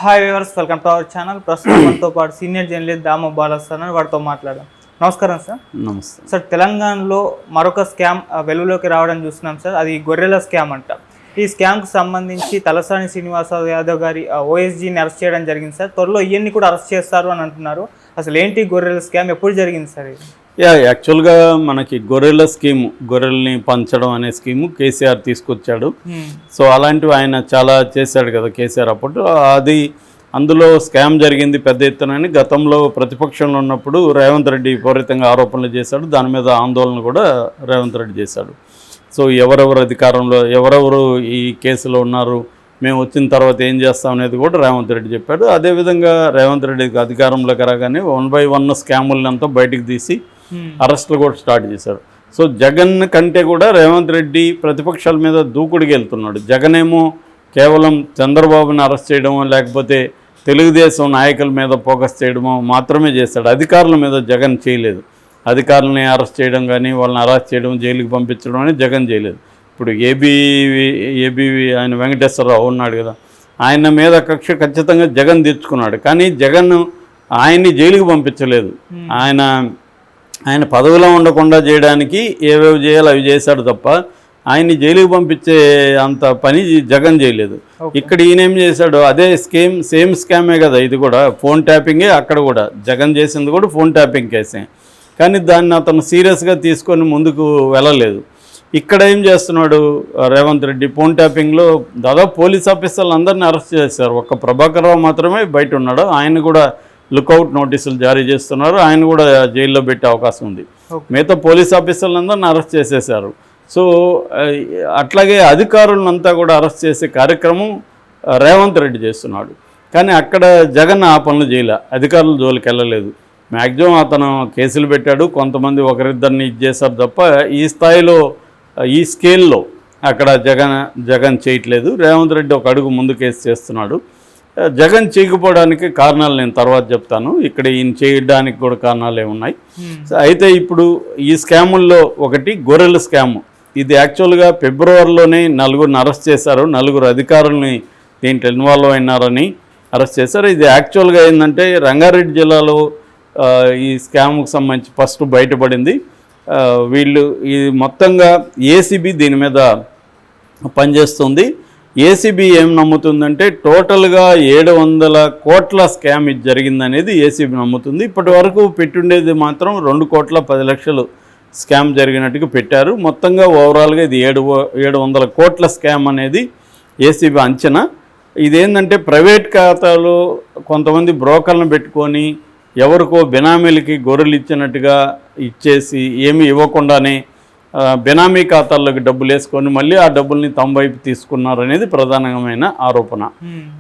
Hi viewers, welcome to our channel. ప్రస్తుతం మనతో పాటు సీనియర్ జర్నలిస్ట్ దామ బాలస్వామి వారితో మాట్లాడదాం. నమస్కారం సార్. నమస్తే సార్, తెలంగాణలో మరొక స్కామ్ వెలుగులోకి రావడం చూస్తున్నాం సార్. అది గొర్రెల స్కామ్ అంట. ఈ స్కామ్కు సంబంధించి తలసాని శ్రీనివాస యాదవ్ గారి ఓఎస్జీని అరెస్ట్ చేయడం జరిగింది సార్. త్వరలో ఇవన్నీ కూడా అరెస్ట్ చేస్తారు అని అంటున్నారు. అసలు ఏంటి గొర్రెల స్కామ్, ఎప్పుడు జరిగింది సార్ ఇది? యాక్చువల్గా మనకి గొర్రెల స్కీము, గొర్రెల్ని పంచడం అనే స్కీము కేసీఆర్ తీసుకొచ్చాడు. సో అలాంటివి ఆయన చాలా చేశాడు కదా కేసీఆర్ అప్పుడు. అది అందులో స్కామ్ జరిగింది పెద్ద ఎత్తునని గతంలో ప్రతిపక్షంలో ఉన్నప్పుడు రేవంత్ రెడ్డి విపరీతంగా ఆరోపణలు చేశాడు. దాని మీద ఆందోళన కూడా రేవంత్ రెడ్డి చేశాడు. సో ఎవరెవరు అధికారంలో, ఎవరెవరు ఈ కేసులో ఉన్నారు, మేము వచ్చిన తర్వాత ఏం చేస్తాం అనేది కూడా రేవంత్ రెడ్డి చెప్పాడు. అదేవిధంగా రేవంత్ రెడ్డికి అధికారంలోకి రాగానే 1 by 1 స్కాములంతా బయటికి తీసి అరెస్టులు కూడా స్టార్ట్ చేశారు. సో జగన్ కంటే కూడా రేవంత్ రెడ్డి ప్రతిపక్షాల మీద దూకుడికి వెళ్తున్నాడు. జగన్ ఏమో కేవలం చంద్రబాబుని అరెస్ట్ చేయడమో లేకపోతే తెలుగుదేశం నాయకుల మీద ఫోకస్ చేయడమో మాత్రమే చేశాడు. అధికారుల మీద జగన్ చేయలేదు. అధికారులని అరెస్ట్ చేయడం కానీ, వాళ్ళని అరెస్ట్ చేయడం, జైలుకి పంపించడం అని జగన్ చేయలేదు. ఇప్పుడు ఏబీవి ఆయన వెంకటేశ్వరరావు ఉన్నాడు కదా, ఆయన మీద కక్ష ఖచ్చితంగా జగన్ తెచ్చుకున్నాడు. కానీ జగన్ ఆయన్ని జైలుకి పంపించలేదు. ఆయన పదవిలో ఉండకుండా చేయడానికి ఏవేవి చేయాలో అవి చేశాడు తప్ప ఆయన్ని జైలుకి పంపించే అంత పని జగన్ చేయలేదు. ఇక్కడ ఈయనేం చేశాడు, అదే సేమ్ స్కామే కదా ఇది కూడా, ఫోన్ ట్యాపింగే. అక్కడ కూడా జగన్ చేసింది కూడా ఫోన్ ట్యాపింగ్ కేసే. కానీ దాన్ని అతను సీరియస్గా తీసుకొని ముందుకు వెళ్ళలేదు. ఇక్కడ ఏం చేస్తున్నాడు రేవంత్ రెడ్డి, ఫోన్ ట్యాపింగ్లో దాదాపు పోలీస్ ఆఫీసర్లు అందరినీ అరెస్ట్ చేశారు. ఒక్క ప్రభాకర్ రావు మాత్రమే బయట ఉన్నాడు. ఆయన కూడా లుకౌట్ నోటీసులు జారీ చేస్తున్నారు. ఆయన కూడా జైల్లో పెట్టే అవకాశం ఉంది. మిగతా పోలీస్ ఆఫీసర్లందరినీ అరెస్ట్ చేసేశారు. సో అట్లాగే అధికారులంతా కూడా అరెస్ట్ చేసే కార్యక్రమం రేవంత్ రెడ్డి చేస్తున్నాడు. కానీ అక్కడ జగన్ ఆ పనులు చేయలే, అధికారుల జోలికి వెళ్ళలేదు. మ్యాక్సిమం అతను కేసులు పెట్టాడు, కొంతమంది ఒకరిద్దరిని చేశారు తప్ప ఈ స్థాయిలో, ఈ స్కేల్లో అక్కడ జగన్ చేయట్లేదు. రేవంత్ రెడ్డి ఒక అడుగు ముందు కేసు చేస్తున్నాడు. జగన్ చేయకపోవడానికి కారణాలు నేను తర్వాత చెప్తాను. ఇక్కడ ఈయన చేయడానికి కూడా కారణాలు ఏమున్నాయి. అయితే ఇప్పుడు ఈ స్కాముల్లో ఒకటి గొర్రెల స్కాము. ఇది యాక్చువల్గా ఫిబ్రవరిలోనే 4 అరెస్ట్ చేశారు. 4 అధికారులని దీంట్లో ఇన్వాల్వ్ అయినారని అరెస్ట్ చేశారు. ఇది యాక్చువల్గా ఏంటంటే రంగారెడ్డి జిల్లాలో ఈ స్కామ్కి సంబంధించి ఫస్ట్ బయటపడింది. వీళ్ళు ఈ మొత్తంగా ఏసీబీ దీని మీద పనిచేస్తుంది. ఏసీబీ ఏం నమ్ముతుందంటే టోటల్గా 700 కోట్ల స్కామ్ ఇది జరిగిందనేది ఏసీబీ నమ్ముతుంది. ఇప్పటి వరకు పెట్టుండేది మాత్రం 2 కోట్ల 10 లక్షలు స్కామ్ జరిగినట్టుగా పెట్టారు. మొత్తంగా ఓవరాల్గా ఇది 700 కోట్ల స్కామ్ అనేది ఏసీబీ అంచనా. ఇదేంటంటే ప్రైవేట్ ఖాతాలో కొంతమంది బ్రోకర్లను పెట్టుకొని ఎవరికో బినామీలకి గొర్రెలు ఇచ్చినట్టుగా ఇచ్చేసి ఏమీ ఇవ్వకుండానే బినామీ ఖాతాల్లోకి డబ్బులు వేసుకొని మళ్ళీ ఆ డబ్బుల్ని తమ వైపు తీసుకున్నారనేది ప్రధానమైన ఆరోపణ.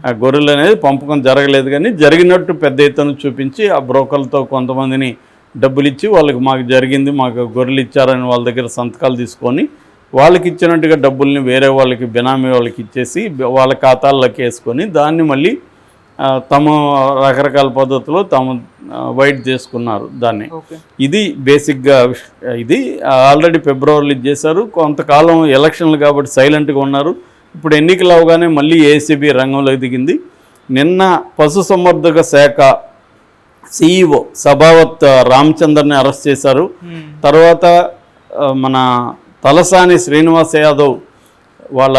ఆ గొర్రెలు అనేది పంపకం జరగలేదు, కానీ జరిగినట్టు పెద్ద ఎత్తున చూపించి ఆ బ్రోకర్లతో కొంతమందిని డబ్బులు ఇచ్చి వాళ్ళకి మాకు జరిగింది, మాకు గొర్రెలు ఇచ్చారని వాళ్ళ దగ్గర సంతకాలు తీసుకొని వాళ్ళకి ఇచ్చినట్టుగా డబ్బుల్ని వేరే వాళ్ళకి, బినామీ వాళ్ళకి ఇచ్చేసి వాళ్ళ ఖాతాల్లోకి వేసుకొని దాన్ని మళ్ళీ తమ రకరకాల పద్ధతిలో తాము వైట్ చేసుకున్నారు దాన్ని. ఇది బేసిక్గా ఇది ఆల్రెడీ ఫిబ్రవరిలో చేశారు. కొంతకాలం ఎలక్షన్లు కాబట్టి సైలెంట్గా ఉన్నారు. ఇప్పుడు ఎన్నికలు అవగానే మళ్ళీ ఏసీబీ రంగంలోకి దిగింది. నిన్న పశుసంవర్ధక శాఖ సిఇఓ సభావత్ రామచందర్ని అరెస్ట్ చేశారు. తర్వాత మన తలసాని శ్రీనివాస్ యాదవ్ వాళ్ళ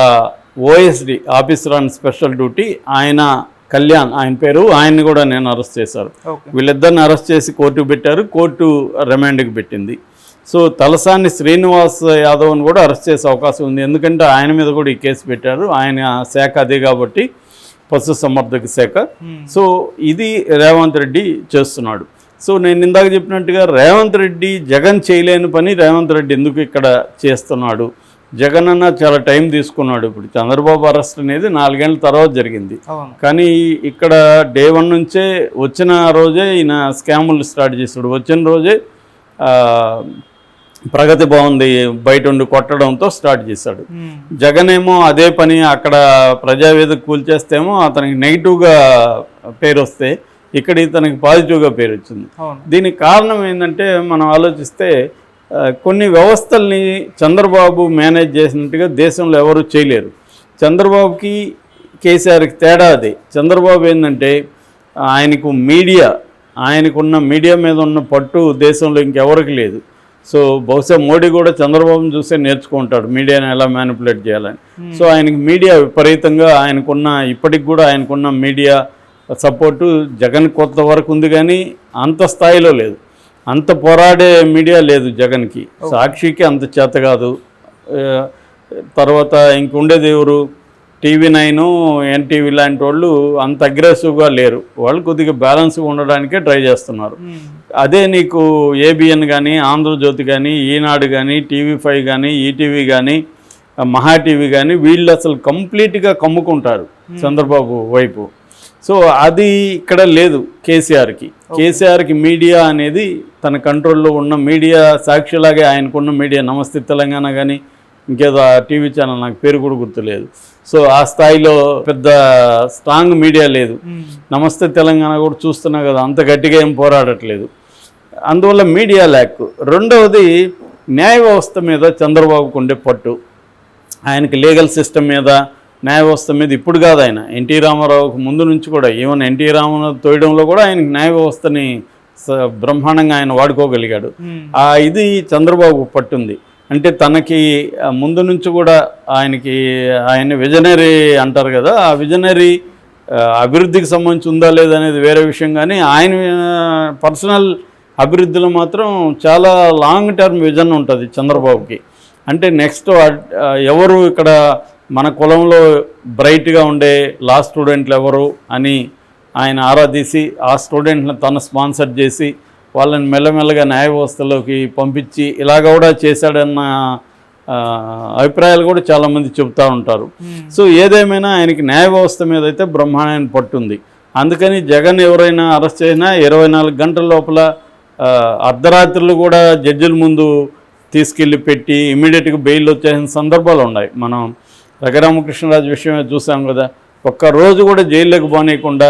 OSD officer on special duty ఆయన కళ్యాణ్ ఆయన పేరు, ఆయన్ని కూడా నేను అరెస్ట్ చేశారు. వీళ్ళిద్దరిని అరెస్ట్ చేసి కోర్టుకు పెట్టారు. కోర్టు రిమాండ్కి పెట్టింది. సో తలసాని శ్రీనివాస్ యాదవ్ని కూడా అరెస్ట్ చేసే అవకాశం ఉంది. ఎందుకంటే ఆయన మీద కూడా ఈ కేసు పెట్టారు. ఆయన శాఖ అదే కాబట్టి పశుసంవర్ధక శాఖ. సో ఇది రేవంత్ రెడ్డి చేస్తున్నాడు. సో నేను ఇందాక చెప్పినట్టుగా రేవంత్ రెడ్డి జగన్ చేయలేని పని రేవంత్ రెడ్డి ఎందుకు ఇక్కడ చేస్తున్నాడు? జగన్ అన్న చాలా టైం తీసుకున్నాడు. ఇప్పుడు చంద్రబాబు అరెస్ట్ అనేది 4 ఏళ్ళ తర్వాత జరిగింది. కానీ ఇక్కడ డే 1 నుంచే వచ్చిన రోజే ఈయన స్కాములు స్టార్ట్ చేశాడు. వచ్చిన రోజే ప్రగతి బాగుంది బయట ఉండి కొట్టడంతో స్టార్ట్ చేశాడు. జగన్ ఏమో అదే పని అక్కడ ప్రజావేదిక కూల్చేస్తేమో అతనికి నెగిటివ్గా పేరు వస్తే ఇక్కడ ఇతనికి పాజిటివ్గా పేరు వచ్చింది. దీనికి కారణం ఏంటంటే మనం ఆలోచిస్తే కొన్ని వ్యవస్థల్ని చంద్రబాబు మేనేజ్ చేసినట్టుగా దేశంలో ఎవరు చేయలేరు. చంద్రబాబుకి కేసీఆర్కి తేడా అది. చంద్రబాబు ఏంటంటే ఆయనకున్న మీడియా మీద ఉన్న పట్టు దేశంలో ఇంకెవరికి లేదు. సో బహుశా మోడీ కూడా చంద్రబాబును చూసే నేర్చుకుంటాడు మీడియాని ఎలా మ్యానిపులేట్ చేయాలని. సో ఆయనకి మీడియా విపరీతంగా ఇప్పటికి కూడా ఆయనకున్న మీడియా సపోర్టు జగన్ కొంత వరకు ఉంది, కానీ అంత స్థాయిలో లేదు. అంత పోరాడే మీడియా లేదు జగన్కి. సాక్షికి అంత చేత కాదు. తర్వాత ఇంకుండేది ఎవరు, TV9, NTV లాంటి వాళ్ళు అంత అగ్రెసివ్గా లేరు. వాళ్ళు కొద్దిగా బ్యాలెన్స్గా ఉండడానికే ట్రై చేస్తున్నారు. అదే నీకు ABN కానీ, ఆంధ్రజ్యోతి కానీ, ఈనాడు కానీ, TV5 కానీ, ఈటీవీ కానీ, మహా టీవీ కానీ, వీళ్ళు అసలు కంప్లీట్గా కమ్ముకుంటారు చంద్రబాబు వైపు. సో అది ఇక్కడ లేదు కేసీఆర్కి మీడియా అనేది తన కంట్రోల్లో ఉన్న మీడియా. సాక్షిలాగే ఆయనకున్న మీడియా నమస్తే తెలంగాణ కానీ ఇంకేదో టీవీ ఛానల్, నాకు పేరు కూడా గుర్తులేదు. సో ఆ స్థాయిలో పెద్ద స్ట్రాంగ్ మీడియా లేదు. నమస్తే తెలంగాణ కూడా చూస్తున్నా కదా, అంత గట్టిగా ఏం పోరాడట్లేదు. అందువల్ల మీడియా ల్యాక్. రెండవది న్యాయ వ్యవస్థ మీద చంద్రబాబుకు ఉండే పట్టు. ఆయనకి లీగల్ సిస్టమ్ మీద, న్యాయ వ్యవస్థ మీద ఇప్పుడు కాదు, ఆయన ఎన్టీ రామారావుకు ముందు నుంచి కూడా, ఈవెన్ ఎన్టీ రామారావు తోయడంలో కూడా ఆయనకి న్యాయ వ్యవస్థని బ్రహ్మాండంగా ఆయన వాడుకోగలిగాడు. ఇది చంద్రబాబు పట్టుంది. అంటే తనకి ముందు నుంచి కూడా ఆయన విజనరీ అంటారు కదా, ఆ విజనరీ అభివృద్ధికి సంబంధించి ఉందా లేదనేది వేరే విషయం, కానీ ఆయన పర్సనల్ అభివృద్ధిలో మాత్రం చాలా లాంగ్ టర్మ్ విజన్ ఉంటుంది చంద్రబాబుకి. అంటే నెక్స్ట్ ఎవరు ఇక్కడ మన కులంలో బ్రైట్గా ఉండే లా స్టూడెంట్లు ఎవరు అని ఆయన ఆరాధీసి ఆ స్టూడెంట్ని తను స్పాన్సర్ చేసి వాళ్ళని మెల్లమెల్లగా న్యాయ వ్యవస్థలోకి పంపించి ఇలాగ కూడా చేశాడన్న అభిప్రాయాలు కూడా చాలామంది చెబుతూ ఉంటారు. సో ఏదేమైనా ఆయనకి న్యాయ వ్యవస్థ మీద అయితే బ్రహ్మాండమైన పట్టుంది. అందుకని జగన్ ఎవరైనా అరెస్ట్ చేసినా 24 గంటల లోపల అర్ధరాత్రులు కూడా జడ్జిల ముందు తీసుకెళ్ళి పెట్టి ఇమీడియట్గా బెయిల్ వచ్చేసిన సందర్భాలు ఉన్నాయి. మనం రఘురామకృష్ణరాజు విషయమే చూసాం కదా, ఒక్కరోజు కూడా జైల్లోకి పోనీయకుండా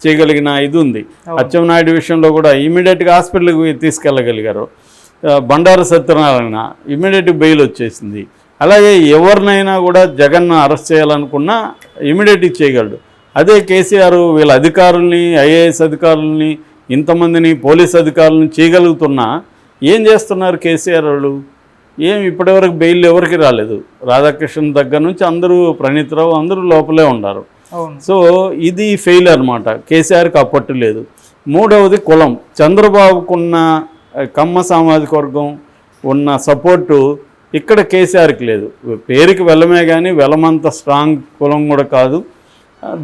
చేయగలిగిన ఇది ఉంది. అచ్చెన్నాయుడు విషయంలో కూడా ఇమీడియట్గా హాస్పిటల్కి తీసుకెళ్ళగలిగారు. బండారు సత్యనారాయణ ఇమీడియట్గా బెయిల్ వచ్చేసింది. అలాగే ఎవరినైనా కూడా జగన్ అరెస్ట్ చేయాలనుకున్నా ఇమీడియట్గా చేయగలడు. అదే కేసీఆర్ వీళ్ళ అధికారుల్ని, IAS అధికారులని, ఇంతమందిని పోలీస్ అధికారులను చేయగలుగుతున్నా ఏం చేస్తున్నారు కేసీఆర్ వాళ్ళు? ఇప్పటివరకు బెయిల్ ఎవరికి రాలేదు. రాధాకృష్ణ దగ్గర నుంచి అందరూ, ప్రణీత్రావు అందరూ లోపలే ఉన్నారు. సో ఇది ఫెయిల్ అనమాట. కేసీఆర్కి అప్పట్టు లేదు. మూడవది కులం. చంద్రబాబుకున్న కమ్మ సామాజిక వర్గం ఉన్న సపోర్టు ఇక్కడ కేసీఆర్కి లేదు. పేరుకి వెలమే కానీ వెలమంత స్ట్రాంగ్ కులం కూడా కాదు,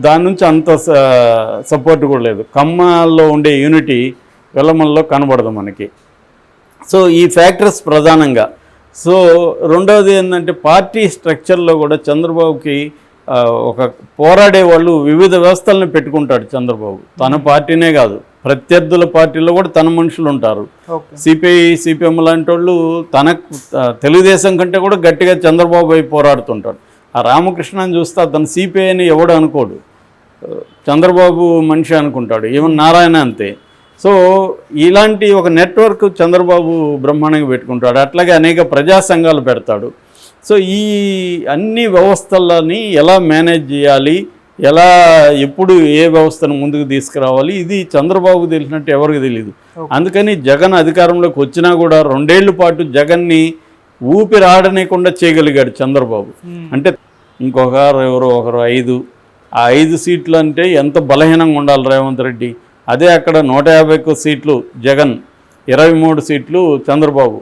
దాని నుంచి అంత సపోర్ట్ కూడా లేదు. కమ్మల్లో ఉండే యూనిటీ వెలమల్లో కనబడదు మనకి. సో ఈ ఫ్యాక్టర్స్ ప్రధానంగా. సో రెండవది ఏంటంటే పార్టీ స్ట్రక్చర్లో కూడా చంద్రబాబుకి ఒక పోరాడే వాళ్ళు వివిధ వ్యవస్థలను పెట్టుకుంటాడు చంద్రబాబు. తన పార్టీనే కాదు, ప్రత్యర్థుల పార్టీలో కూడా తన మనుషులు ఉంటారు. CPI, CPM లాంటి వాళ్ళు తెలుగుదేశం కంటే కూడా గట్టిగా చంద్రబాబు అయి పోరాడుతుంటాడు. ఆ రామకృష్ణని చూస్తే అతను CPI అని ఎవడు అనుకోడు, చంద్రబాబు మనిషి అనుకుంటాడు. ఈవెన్ నారాయణ అంతే. సో ఇలాంటి ఒక నెట్వర్క్ చంద్రబాబు బ్రహ్మాండంగా పెట్టుకుంటాడు. అట్లాగే అనేక ప్రజా సంఘాలు పెడతాడు. సో ఈ అన్ని వ్యవస్థలని ఎలా మేనేజ్ చేయాలి, ఎప్పుడు ఏ వ్యవస్థను ముందుకు తీసుకురావాలి, ఇది చంద్రబాబుకు తెలిసినట్టు ఎవరికి తెలియదు. అందుకని జగన్ అధికారంలోకి వచ్చినా కూడా 2 ఏళ్ల పాటు జగన్ని ఊపిరి ఆడనీయకుండా చేయగలిగాడు చంద్రబాబు. అంటే ఒకరు 5, ఆ 5 సీట్లు అంటే ఎంత బలహీనంగా ఉండాలి రేవంత్ రెడ్డి. అదే అక్కడ 150 సీట్లు జగన్, 23 సీట్లు చంద్రబాబు.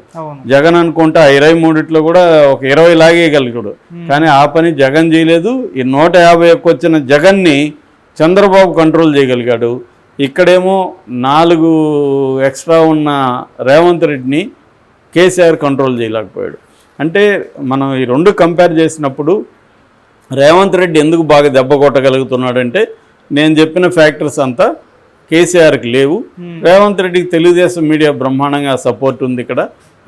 జగన్ అనుకుంటే ఆ 23లో కూడా ఒక 20 లాగేయగలిగాడు, కానీ ఆ పని జగన్ చేయలేదు. ఈ 151 వచ్చిన జగన్ని చంద్రబాబు కంట్రోల్ చేయగలిగాడు. ఇక్కడేమో 4 ఎక్స్ట్రా ఉన్న రేవంత్ రెడ్డిని కేసీఆర్ కంట్రోల్ చేయలేకపోయాడు. అంటే మనం ఈ 2 కంపేర్ చేసినప్పుడు రేవంత్ రెడ్డి ఎందుకు బాగా దెబ్బ కొట్టగలుగుతున్నాడంటే నేను చెప్పిన ఫ్యాక్టర్స్ అంతా కేసీఆర్కి లేవు. రేవంత్ రెడ్డికి తెలుగుదేశం మీడియా బ్రహ్మాండంగా సపోర్ట్ ఉంది ఇక్కడ.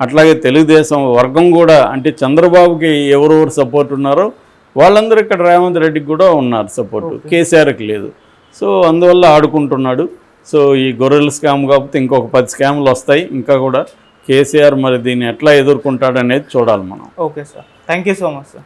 అట్లాగే తెలుగుదేశం వర్గం కూడా, అంటే చంద్రబాబుకి ఎవరెవరు సపోర్ట్ ఉన్నారో వాళ్ళందరూ ఇక్కడ రేవంత్ రెడ్డికి కూడా ఉన్నారు సపోర్టు, కేసీఆర్కి లేదు. సో అందువల్ల ఆడుకుంటున్నాడు. సో ఈ గొర్రెల స్కామ్ కాకపోతే ఇంకొక 10 స్కామ్లు వస్తాయి ఇంకా కూడా. కేసీఆర్ మరి దీన్ని ఎట్లా ఎదుర్కొంటాడనేది చూడాలి మనం. Okay sir, thank you so much sir.